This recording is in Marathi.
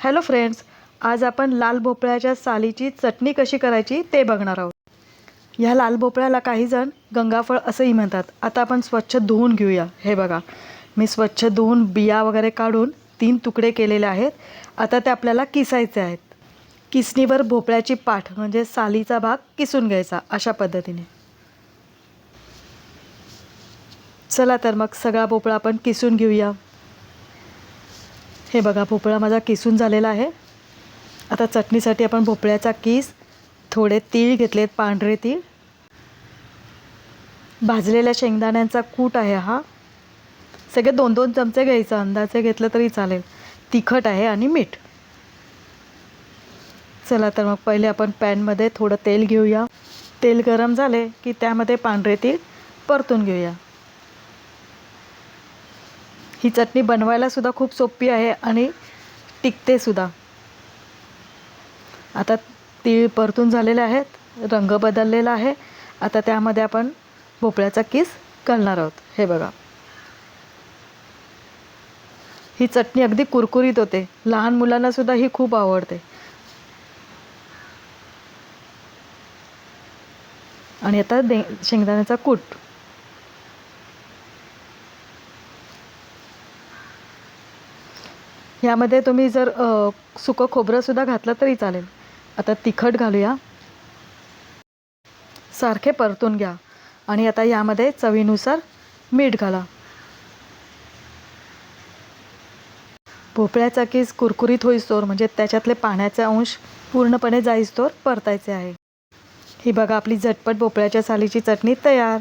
हॅलो फ्रेंड्स, आज आपण लाल भोपळ्याच्या सालीची चटणी कशी करायची ते बघणार आहोत. ह्या लाल भोपळ्याला काही जण गंगाफळ असंही म्हणतात. आता आपण स्वच्छ धुवून घेऊया. हे बघा, मी स्वच्छ धुवून बिया वगैरे काढून 3 तुकडे केलेले आहेत. आता ते आपल्याला किसायचे आहेत. किसणीवर भोपळ्याची पाठ म्हणजे सालीचा भाग किसून घ्यायचा अशा पद्धतीने. चला तर मग सगळा भोपळा आपण किसून घेऊया. हे बघा, भोपळा माझा किसून झालेला आहे. आता चटणीसाठी आपण भोपळ्याचा किस, थोडे तीळ घेतलेत, पांढरे तीळ, भाजलेल्या शेंगदाण्यांचा कूट आहे हा. सगळे 2-2 चमचे घ्यायचा, अंदाजे घेतलं तरी चालेल. तिखट आहे आणि मीठ. चला तर मग पहिले आपण पॅनमध्ये थोडं तेल घेऊया. तेल गरम झाले की त्यामध्ये पांढरे तीळ परतून घेऊया. ही चटणी बनवायला सुद्धा खूप सोपी आहे आणि टिकते सुद्धा. आता तीळ परतून झालेले आहेत, रंग बदललेला आहे. आता त्यामध्ये आपण भोपळ्याचा किस घालणार आहोत. हे बघा, ही चटणी अगदी कुरकुरीत होते. लहान मुलांना सुद्धा ही खूप आवडते. आणि आता शेंगदाण्याचा कूट. यामध्ये तुम्ही जर सुकं खोबरं सुद्धा घातलं तरी चालेल. आता तिखट घालूया. सारखे परतून घ्या. आणि आता यामध्ये चवीनुसार मीठ घाला. भोपळ्याचा किस कुरकुरीत होईस्तोवर म्हणजे त्याच्यातले पाण्याचे अंश पूर्णपणे जाईस्तोवर परतायचे आहे. ही बघा, आपली झटपट भोपळ्याच्या सालीची चटणी तयार.